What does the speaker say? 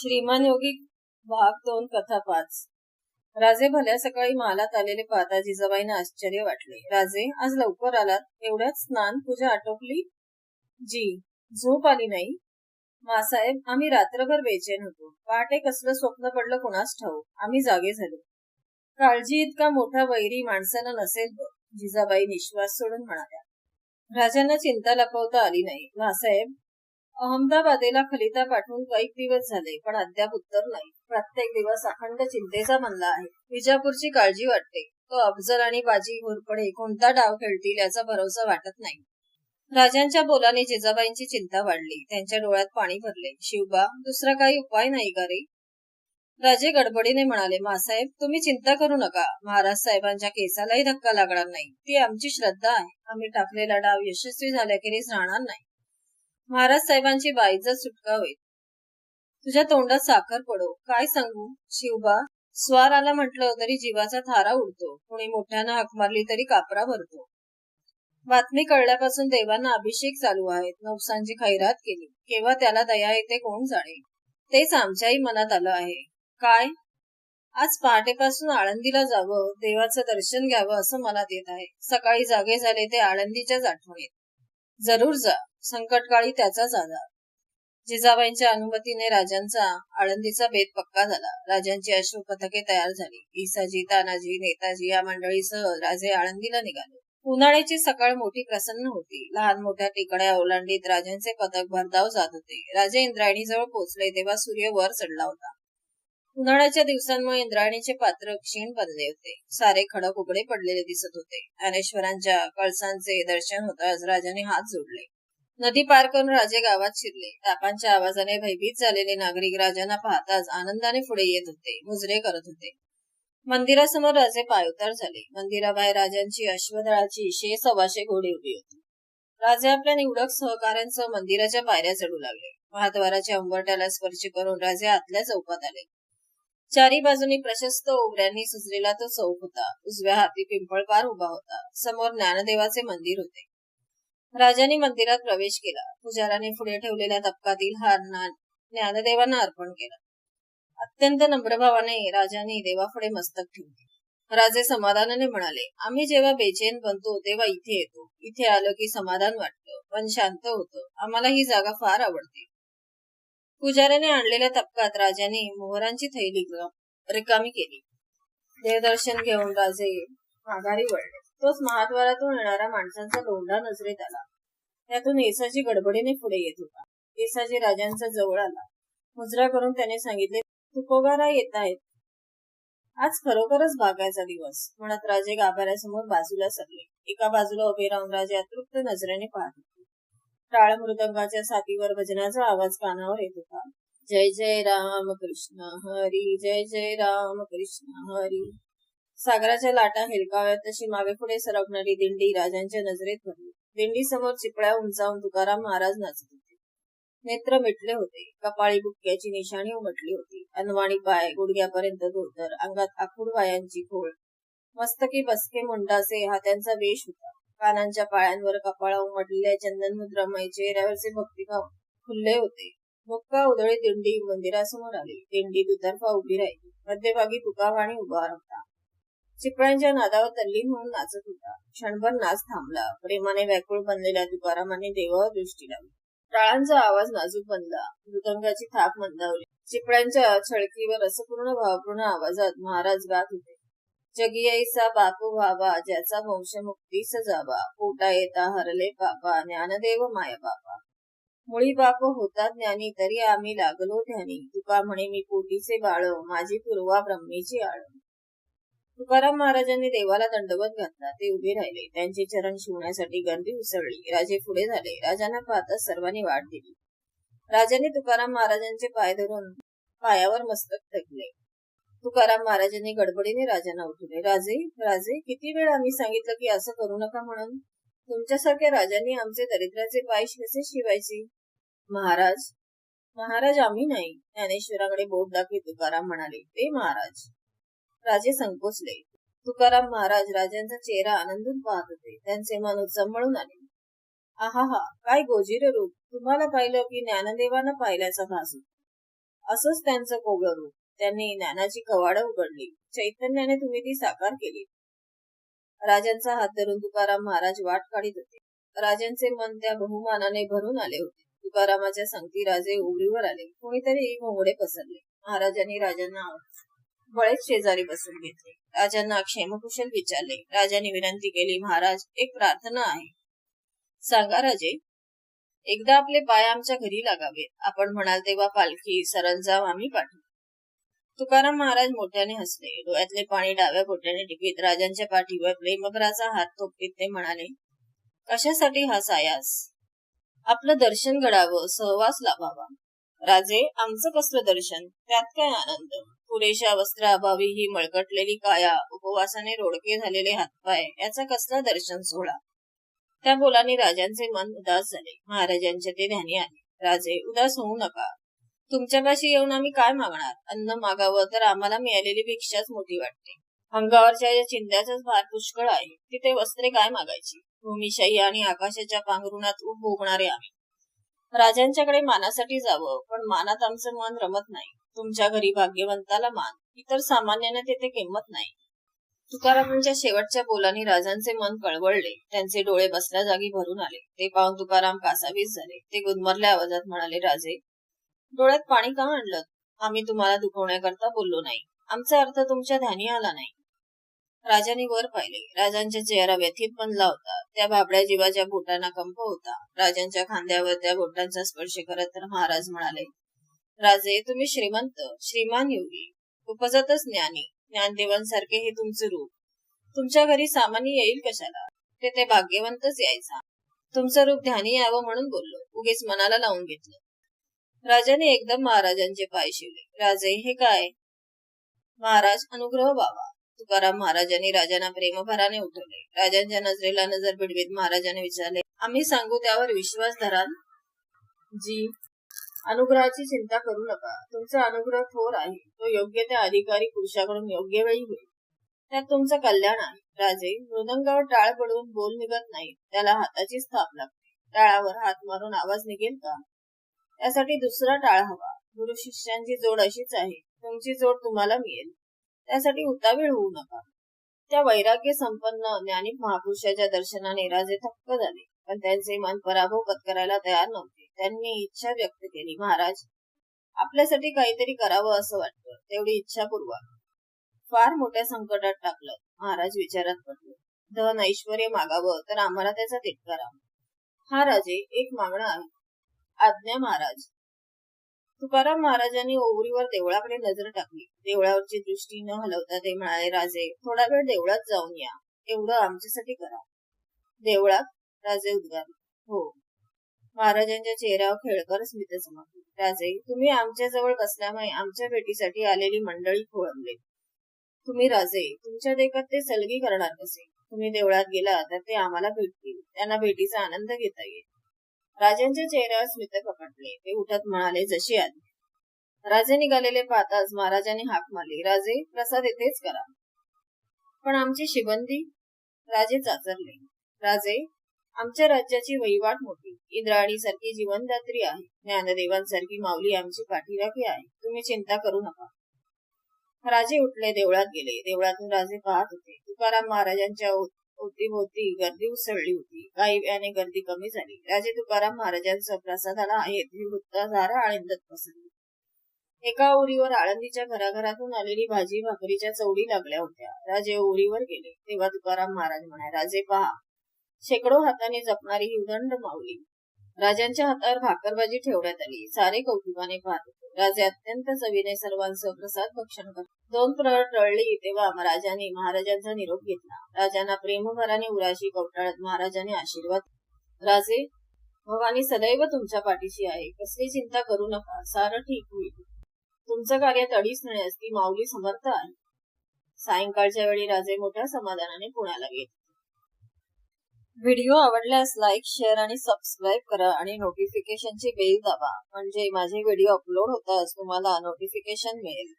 श्रीमान योगी भाग 2 कथा 5. राजे भल्या सकाळी महालात आलेले पाहता जिजाबाईंना आश्चर्य वाटले. राजे, आज लवकर आलात? एवढ्यात स्नान पूजा आटोपली? जी. झोप आली नाही? मासाहेब, आम्ही रात्रभर बेचैन होतो. पहाटे कसलं स्वप्न पडलं कुणास ठाऊक. आम्ही जागे झालो. काळजी इतका मोठा वैरी माणसाला नसेल बघ, जिजाबाई निश्वास सोडून म्हणाल्या. राजांना चिंता लपवता आली नाही. मासाहेब, अहमदाबादेला खलिता पाठवून काही दिवस झाले, पण अद्याप उत्तर नाही. प्रत्येक दिवस अखंड चिंतेचा बनला आहे. विजापूरची काळजी वाटते. तो अफजल आणि बाजी घोरपडे कोणता डाव खेळतील याचा भरोसा वाटत नाही. राजांच्या बोलाने जिजाबाईंची चिंता वाढली. त्यांच्या डोळ्यात पाणी भरले. शिवबा, दुसरा काही उपाय नाही का रे? राजे गडबडीने म्हणाले. मासाहेब, तुम्ही चिंता करू नका. महाराज साहेबांच्या केसालाही धक्का लागणार नाही. ती आमची श्रद्धा आहे. आम्ही टाकलेला डाव यशस्वी झाल्याखेरीज राहणार नाही. महाराज साहेबांची बाईचा सुटका होईल. तुझ्या तोंडात साखर पडो. काय सांगू शिवबा? स्वार आला म्हटलं तरी जीवाचा थारा उडतो. कोणी मोठ्यानं हाक मारली तरी कापरा भरतो. बातमी कळल्यापासून देवांना अभिषेक चालू आहेत. नवसांची खैरात केली. केव्हा त्याला दया येते कोण जाणे. तेच आमच्याही मनात आलं आहे. काय? आज पहाटेपासून आळंदीला जावं, देवाचं दर्शन घ्यावं असं मनात येत आहे. सकाळी जागे झाले ते आळंदीच्याच आठवणीत. जरूर जा. संकटकाळी त्याचाच आधार. जिजाबाईंच्या अनुमतीने राजांचा आळंदीचा बेत पक्का झाला. राजांची अश्वपथके तयार झाली. ईसाजी, तानाजी, नेताजी या मंडळीसह राजे आळंदीला निघाले. उन्हाळ्याची सकाळ मोठी प्रसन्न होती. लहान मोठ्या टिकड्या ओलांडीत राजांचे पथक भरधाव जात होते. राजे इंद्रायणीजवळ पोहोचले तेव्हा सूर्य वर चढला होता. उन्हाळ्याच्या दिवसांमुळे इंद्रायणीचे पात्र क्षीण बनले होते. सारे खडक उघडे पडलेले दिसत होते. ज्ञानेश्वरांच्या कळसांचे दर्शन होताच राजाने हात जोडले. नदी पार करून राजे गावात शिरले. तापांच्या आवाजाने भयभीत झालेले नागरिक राजांना पाहताच आनंदाने पुढे येत होते. मुजरे करत होते. मंदिरासमोर राजे पायउतार झाले. मंदिराबाहेर राजांची अश्वदळाची 100-125 घोडे उभी होती. राजे आपल्या निवडक सहकाऱ्यांसह मंदिराच्या पायऱ्या चढू लागले. महाद्वाराच्या उंबरठ्याला स्पर्श करून राजे आतल्या चौकात आले. चारी बाजूनी प्रशस्त ओवऱ्यांनी सजलेला तो चौक होता. उजव्या हाती पिंपळपार उभा होता. समोर ज्ञानदेवाचे मंदिर होते. राजांनी मंदिरात प्रवेश केला. पुजाराने पुढे ठेवलेल्या तपकातील हार ज्ञानदेवांना अर्पण केला. अत्यंत नम्रभावाने राजांनी देवापुढे मस्तक ठेवले. राजे समाधानाने म्हणाले, आम्ही जेव्हा बेचैन बनतो तेव्हा इथे येतो. इथे आलो की समाधान वाटतं, मन शांत होतं. आम्हाला ही जागा फार आवडते. पुजाऱ्याने आणलेल्या तपकात राजांनी मोहरांची थैली रिकामी केली. देवदर्शन घेऊन राजे माघारी वळले. तोच महाद्वारातून येणारा माणसांचा लोंढा नजरेत आला. त्यातून येसाजी गडबडीने पुढे येत होता. येसाजी राजांच्या जवळ आला. मुजरा करून त्याने सांगितले, तुकोबारा येत आहेत. आज खरोखरच भागायचा दिवस, म्हणत राजे गाभाऱ्यासमोर बाजूला सरले. एका बाजूला उभे राहून राजे अतृप्त नजरेने पाहत होते. टाळ मृदंगाच्या साथीवर भजनाचा आवाज कानावर येत होता. जय जय राम कृष्ण हरी, जय जय राम कृष्ण हरी. सागराच्या लाटा हेलकाव्यात तशी मागे पुढे सरकणारी दिंडी राजांच्या नजरेत पडली. दिंडी समोर चिपळ्या उंचावून तुकाराम महाराज नाचत होते. नेत्र मिटले होते. कपाळी बुक्क्याची निशाणी उमटली होती. अनवाणी पाय, गुडघ्यापर्यंत धोतर, अंगात आखूड वायांची खोळ, मस्तकी बसके मुंडासे हा त्यांचा वेश होता. कानांच्या पाळ्यांवर कपाळा उमटलेल्या चंदनमुद्रामय चेहऱ्यावरचे भक्तिभाव खुलले होते. मुक्का उधळी दिंडी मंदिरासमोर आली. दिंडी दुतर्फा उभी राहिली. मध्यभागी तुकावाणी उभा होता. चिपळ्यांच्या नादावर तल्लीन होऊन नाचत होता. क्षणभर नाच थांबला. प्रेमाने व्याकुळ बनलेल्या तुकारामाने देवावर दृष्टी लावली. टाळांचा आवाज नाजूक बनला. मृदंगाची थाप मंदावली. चिपळ्यांच्या छळकीवर रसपूर्ण भावपूर्ण आवाजात महाराज गात होते. जगी ऐसा बापू व्हावा, ज्याचा वंश मुक्तीस जावा, पोटा येता हरले पापा, ज्ञानदेव माया बापा. मुळी बाप होता ज्ञानी, तरी आम्ही लागलो ध्यानी, तुका म्हणे मी पोटीचे बाळ, माझी पूर्वा ब्रह्मेची आळ. तुकाराम महाराजांनी देवाला दंडवत घातला. ते उभे राहिले. त्यांचे चरण शिवण्यासाठी गर्दी उसळली. राजे पुढे झाले. राजांना पाहताच सर्वांनी वाट दिली. राजांनी तुकाराम महाराजांचे पाय धरून पायावर मस्तक टेकले. तुकाराम महाराजांनी गडबडीने राजांना उठवले. राजे, राजे, किती वेळ आम्ही सांगितलं की असं करू नका म्हणून. तुमच्यासारख्या राजांनी आमचे दरिद्राचे पाय कसे शिवायचे? महाराज, महाराज आम्ही नाही. ज्ञानेश्वराकडे बोट दाखवी तुकाराम म्हणाले, ते महाराज. राजे संकोचले. तुकाराम महाराज राजांचा चेहरा आनंदून पाहत होते. त्यांचे मन उचंबळून आले. आहा, काय गोजीर रूप. तुम्हाला पाहिलं की ज्ञानदेवांना पाहिल्याचा भास होता. असंच त्यांचं कोवळं रूप. त्यांनी ज्ञानाची कवाडं उघडली. चैतन्याने तुम्ही ती साकार केली. राजांचा हात धरून तुकाराम महाराज वाट काढीत होते. राजांचे मन त्या बहुमानाने भरून आले होते. तुकारामाच्या संगती राजे उघडीवर आले. कोणीतरी घोंगडे पसरले. महाराजांनी राजांना बळेच शेजारी बसून घेतले. राजांना क्षेमकुशल विचारले. राजांनी विनंती केली, महाराज, एक प्रार्थना आहे. सांगा राजे. एकदा आपले पाय आमच्या घरी लागावेत. आपण म्हणाल तेव्हा पालखी सरंजाम आम्ही पाठवू. तुकाराम महाराज मोठ्याने हसले. डोळ्यातले पाणी डाव्या बोटाने टिपीत राजांच्या पाठीवर प्रेमभराचा हात थोपटीत ते म्हणाले, कशासाठी हा सायास? आपलं दर्शन घडावं, सहवास लाभावा. राजे, आमचं कसलं दर्शन? त्यात काय आनंद? पुरेशा वस्त्राअभावी ही मळकटलेली काया, उपवासाने रोडके झालेले हातपाय, याचा कसला दर्शन सोहळा? त्या बोलाने राजांचे मन उदास झाले. महाराजांचे ते ध्यानी आले. राजे, उदास होऊ नका. तुमच्यापाशी येऊन आम्ही काय मागणार? अन्न मागावं तर आम्हाला मिळालेली भिक्षाच मोठी वाटते. अंगावरच्या या चिंध्याचाच भार पुष्कळ आहे. तिथे वस्त्रे काय मागायची? भूमिशाही आणि आकाशाच्या पांघरुणात भोगणारे आम्ही. राजांच्याकडे मानासाठी जावं, पण मानात आमचं मन रमत नाही. तुमच्या घरी भाग्यवंताला मान, इतर सामान्यांना तेथे किंमत नाही. तुकारामांच्या शेवटच्या बोलांनी राजांचे मन कळवळले. त्यांचे डोळे बसल्या जागी भरून आले. ते पाहून तुकाराम कासावीस झाले. ते गुदमरल्या आवाजात म्हणाले, राजे, डोळ्यात पाणी का आणलं? आम्ही तुम्हाला दुखवण्याकरता बोललो नाही. आमचा अर्थ तुमच्या ध्यानी आला नाही. राजांनी वर पाहिले. राजांचा चेहरा व्यथित बनला होता. त्या भाबड्या जीवाच्या बोटांना कंप होता. राजांच्या खांद्यावर त्या बोटांचा स्पर्श करत तर महाराज म्हणाले, राजे, तुम्ही श्रीमंत, श्रीमान योगी, उपजतच ज्ञानी, ज्ञानदेवांसारखे हे तुमचे रूप. तुमच्या घरी सामान्य येईल कशाला? ते भाग्यवंतच यायचा. तुमचं रूप ध्यानी यावं म्हणून बोललो. उगीच मनाला लावून घेतलं. राजाने एकदम महाराजांचे पाय शिवले. राजे, हे काय? महाराज, अनुग्रह व्हावा. तुकाराम महाराजांनी राजांना प्रेमभराने उठवले. राजांच्या नजरेला नजर भिडवीत महाराजांनी विचारले, आम्ही सांगू त्यावर विश्वास धराल? जी. अनुग्रहाची चिंता करू नका. तुमचा अनुग्रह थोर आहे. तो योग्य त्या अधिकारी पुरुषाकडून योग्य वेळी होईल. त्यात तुमचं कल्याण आहे. राजे, मृदंगावर टाळ पडून बोल निघत नाही. त्याला हाताचीच थाप लागते. टाळावर हात मारून आवाज निघेल का? त्यासाठी दुसरा टाळ हवा. गुरु शिष्यांची जोड अशीच आहे. तुमची जोड तुम्हाला मिळेल. त्यासाठी उतावीळ होऊ नका. त्या वैराग्य संपन्न ज्ञानिक महापुरुषाच्या दर्शनाने राजे थक्क झाले. पण त्यांचे मन पराभव पत्करायला तयार नव्हते. त्यांनी इच्छा व्यक्त केली, महाराज, आपल्यासाठी काहीतरी करावं असं वाटतं. तेवढी इच्छा पुरवा. फार मोठ्या संकटात टाकलं. महाराज विचारात पडले. धन ऐश्वर्य मागावं तर आम्हाला त्याचा तिटकारा. हा राजे, एक मागणं आहे. आज्ञा महाराज. तुकाराम महाराजांनी ओवरीवर देवळाकडे नजर टाकली. देवळावरची दृष्टी न हलवता ते म्हणाले, राजे, थोडा वेळ देवळात जाऊन या. एवढं आमच्यासाठी करा. देवळात? राजे उद्गारले. हो. महाराजांच्या चेहऱ्यावर खेळकर स्मित चमकले. राजे, तुम्ही आमच्या जवळ बसल्यामुळे आमच्या भेटीसाठी आलेली मंडळी खोळंबले. तुम्ही राजे, तुमच्या देखत ते सलगी करणार कसे? तुम्ही देवळात गेला तर ते आम्हाला भेटतील. त्यांना भेटीचा आनंद घेता येईल. राजांच्या चेहऱ्यावर स्मित कपटले. ते उठत म्हणाले, जशी आली. राजे निघालेले पाहताच महाराजांनी हाक मारली, राजे, प्रसाद येथेच करा. पण आमची शिबंदी? राजे चाचरले. राजे, आमच्या राज्याची वहिवाट मोठी. इंद्राणीसारखी जीवनदात्री आहे. ज्ञानदेवांसारखी माऊली आमची पाठीराखी आहे. तुम्ही चिंता करू नका. राजे उठले, देवळात गेले. देवळातून राजे पाहत होते. तुकाराम महाराजांच्या अवतीभोवती गर्दी उसळली होती. काही वेळाने गर्दी कमी झाली. राजे तुकाराम महाराजांचा प्रसादाला आहेत ही वृत्त सारा आळंदत पसरली. एका ओरीवर आळंदीच्या घराघरातून आलेली भाजी भाकरीच्या चवडी लागल्या होत्या. राजे ओरीवर गेले तेव्हा तुकाराम महाराज म्हणाले, राजे पहा, शेकडो हाताने जपणारी ही उदंड माऊली. राजांच्या हातावर भाकरभाजी ठेवण्यात आली. सारे कौतुकाने पाहत होते. राजे अत्यंत चवीने सर्वांचं प्रसाद भक्षण करत. 2 प्रहर टळली तेव्हा राजांनी महाराजांचा निरोप घेतला. राजांना प्रेमभराने उराशी कवटाळत महाराजांनी आशीर्वाद. राजे, भवानी सदैव तुमच्या पाठीशी आहे. कसली चिंता करू नका. सारं ठीक होईल. तुमचं कार्यात अडीच नेण्यास ती माऊली समर्थ आहे. सायंकाळच्या वेळी राजे मोठ्या समाधानाने पुण्याला गेले. व्हिडिओ आवडल्यास लाईक, शेअर आणि सबस्क्राईब करा आणि नोटिफिकेशनची बेल दाबा. म्हणजे माझे व्हिडिओ अपलोड होताच तुम्हाला नोटिफिकेशन मिळेल.